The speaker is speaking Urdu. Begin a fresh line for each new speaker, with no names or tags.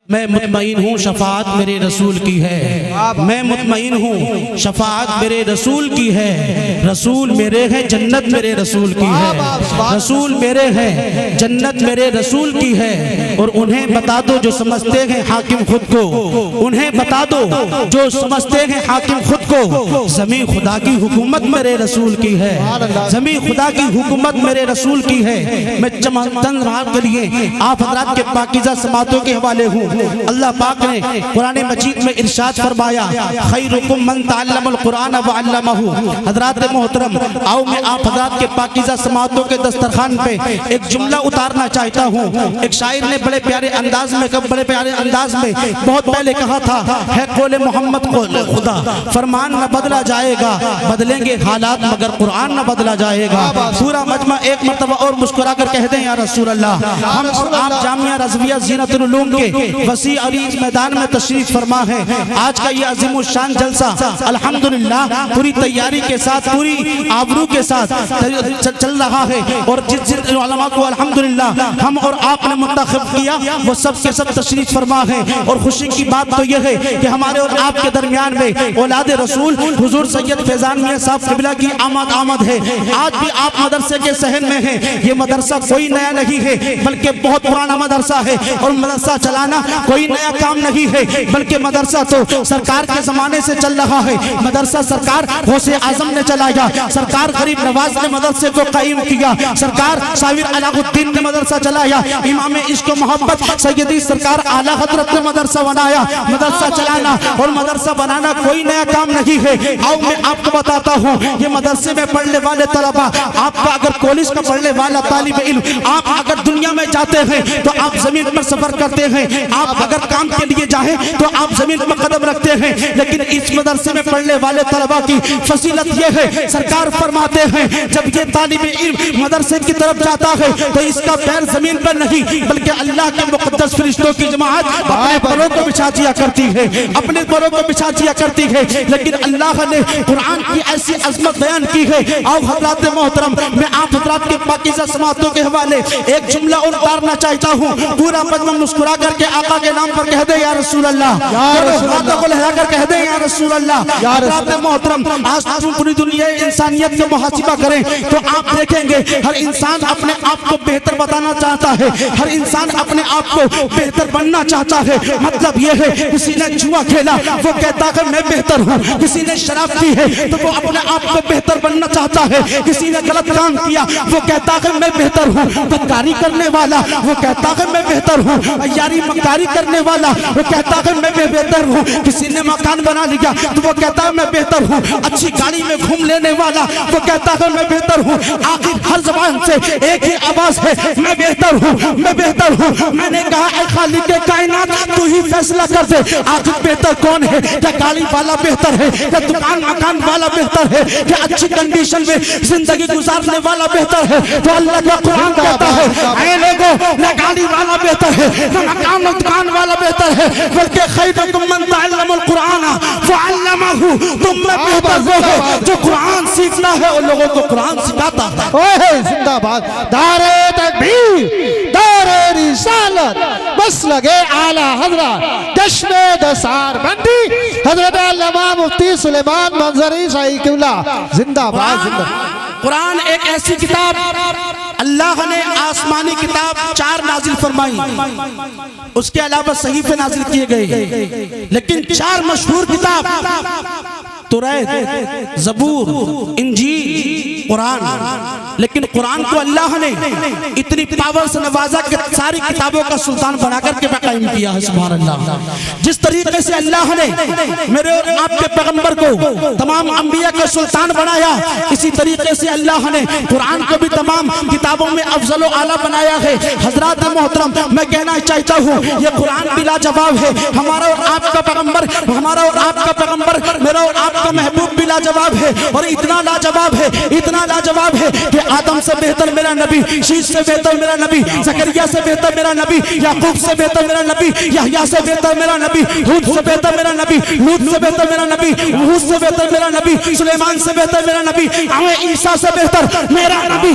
میں مطمئن ہوں شفاعت میرے رسول کی ہے، میں مطمئن ہوں شفاعت میرے رسول کی ہے، رسول میرے ہیں جنت میرے رسول کی ہے، رسول میرے ہیں جنت میرے رسول کی ہے۔ اور انہیں بتا دو جو سمجھتے ہیں حاکم خود کو، انہیں بتا دو جو سمجھتے ہیں حاکم خود کو، زمین خدا کی حکومت میرے رسول کی ہے، زمین خدا کی حکومت میرے رسول کی ہے۔ میں چند رات کے لیے آپ حضرات کے پاکیزہ سماعتوں کے حوالے ہوں۔ اللہ پاک نے قرآن مجید میں ارشاد فرمایا خیرکم من تعلم القرآن وعلمہ۔ حضرات محترم آؤ میں آپ حضرات کے پاکیزہ سماعتوں کے دسترخوان پہ ایک جملہ اتارنا چاہتا ہوں۔ ایک شاعر نے بڑے پیارے انداز میں بہت پہلے کہا تھا، ہے قول محمد قول خدا، فرمان نہ بدلا جائے گا، بدلیں گے حالات مگر قرآن نہ بدلا جائے گا۔ پورا مجمع ایک مرتبہ اور مسکرا کر کہہ دیں یا رسول اللہ۔ ہم اور آپ جامعہ رضویہ زینت العلوم کے وسیع عریض میدان میں تشریف فرما ہے۔ آج کا یہ عظیم الشان جلسہ الحمدللہ پوری تیاری کے ساتھ، پوری آبرو کے ساتھ چل رہا ہے، اور جس علماء کو الحمدللہ ہم اور آپ نے منتخب کیا وہ سب کے سب تشریف فرما ہے۔ اور خوشی کی بات تو یہ ہے کہ ہمارے اور آپ کے درمیان میں اولاد رسول حضور سید فیضان میاں صاحب قبلہ کی آمد ہے۔ آج بھی آپ مدرسے کے صحن میں ہیں۔ یہ مدرسہ کوئی نیا نہیں ہے بلکہ بہت پرانا مدرسہ ہے، اور مدرسہ چلانا کوئی نیا کام نہیں ہے بلکہ مدرسہ تو سرکار کے زمانے سے چل رہا ہے۔ مدرسہ سرکار غوث اعظم نے چلایا، سرکار غریب نواز نے مدرسے کو قائم کیا، سرکار شاور علاء الدین نے مدرسہ چلایا، امام عشق و محبت سیدی سرکار اعلیٰ حضرت نے مدرسہ بنایا۔ مدرسہ چلانا اور مدرسہ بنانا کوئی نیا کام نہیں ہے۔ آؤ میں آپ کو بتاتا ہوں، یہ مدرسے میں پڑھنے والے طلبہ، آپ کا اگر کالج کا پڑھنے والا طالب علم، آپ اگر دنیا میں جاتے ہیں تو آپ زمین پر سفر کرتے ہیں، آپ اگر کام کے لیے جائیں تو آپ زمین پر قدم رکھتے ہیں، لیکن اس مدرسے میں پڑھنے والے طلبہ کی فضیلت یہ ہے، سرکار فرماتے ہیں جب یہ طالب علم مدرسے کی طرف جاتا ہے تو اس کا پیر زمین پر نہیں بلکہ اللہ کے مقدس فرشتوں کی جماعت اپنے پروں کو بچھا دیا کرتی ہے، اپنے پروں کو بچھا دیا کرتی ہے۔ لیکن اللہ نے قرآن کی ایسی عظمت بیان کی ہے۔ آؤ حضرات محترم میں آپ حضرات کے پاکیزہ سماعتوں کے حوالے ایک جملہ اتارنا چاہتا ہوں۔ پورا مجمع مسکرا کر کے آقا کے نام پر کہہ دے یا رسول اللہ، ہاتھوں کو لہرا کر کہہ دے یا رسول اللہ۔ حضرات محترم آج پوری دنیا انسانیت کا محاسبہ کریں تو آپ دیکھیں گے ہر انسان اپنے آپ کو بہتر بتانا چاہتا ہے، ہر انسان اپنے آپ کو بہتر بننا چاہتا ہے۔ مطلب یہ ہے کسی نے جوا کھیلا وہ کہتا ہے میں بہتر ہوں، کسی نے شراب پی ہے تو وہ اپنے آپ کو بہتر بننا چاہتا ہے، کسی نے غلط کام کیا وہ کہتا ہے میں بہتر ہوں، بدکاری کرنے والا وہ کہتا ہے میں بہتر ہوں، عیاری مکاری کرنے والا وہ کہتا ہے میں بہتر ہوں، کسی نے مکان بنا لیا تو وہ کہتا ہے میں بہتر ہوں، اچھی گاڑی میں گھوم لینے والا وہ کہتا ہے میں بہتر ہوں۔ آخر ہر زبان سے ایک ہی آواز ہے میں بہتر ہوں، میں بہتر ہوں۔ میں نے کہا اے خالق کائنات تو ہی فیصلہ کر دے آخر بہتر کون ہے؟ کیا گاڑی والا بہتر ہے، کیا دکان مکان والا بہتر ہے، کیا اچھی کنڈیشن میں زندگی گزارنے والا بہتر ہے؟ تو اللہ کا قرآن کہتا ہے اے لوگوں نہ گاڑی والا بہتر ہے نہ مکان و دکان والا بہتر ہے بلکہ خیرکم من تعلم القرآن وعلمہ۔ تم میں بہتر وہ ہے جو قرآن سیکھتا ہے اور لوگوں کو قرآن سکھاتا ہے۔
اوہ زندہ باد، دار تکبیر، دار رسالت، مسلک اعلیٰ حضرت چشم دسار بندی حضرت علامہ مفتی سلیمان منظری شاہی قبلہ زندہ باد، زندہ باد۔
قرآن ایک ایسی کتاب، اللہ نے آسمانی کتاب 4 نازل فرمائی، اس کے علاوہ صحیفے نازل کیے گئے، لیکن 4 مشہور کتاب توریت، زبور، انجیل، قرآن۔ لیکن قرآن کو اللہ نے اتنی پاور سے نوازا کہ ساری کتابوں کا سلطان بنا کر کے قائم کیا ہے۔ سبحان اللہ۔ جس طریقے سے اللہ نے میرے اور آپ کے پیغمبر کو تمام انبیاء کے سلطان بنایا، اسی طریقے سے اللہ نے قرآن کو بھی تمام کتابوں میں افضل و اعلیٰ بنایا ہے۔ حضرات محترم میں کہنا چاہتا ہوں یہ قرآن بھی لاجواب ہے، ہمارا اور آپ کا پیغمبر، ہمارا اور آپ کا پیغمبر، میرا اور آپ کا محبوب بھی لاجواب ہے، اور اتنا لاجواب ہے، اتنا لاجواب ہے کہ آدم سے بہتر میرا نبی، شیش سے بہتر میرا نبی، زکریا سے بہتر میرا نبی، یعقوب سے بہتر میرا نبی، یحییٰ سے بہتر میرا نبی، ہود سے بہتر میرا نبی، لوط سے بہتر میرا نبی، موسیٰ سے بہتر میرا نبی، سلیمان سے بہتر میرا نبی، عیسیٰ سے بہتر میرا نبی،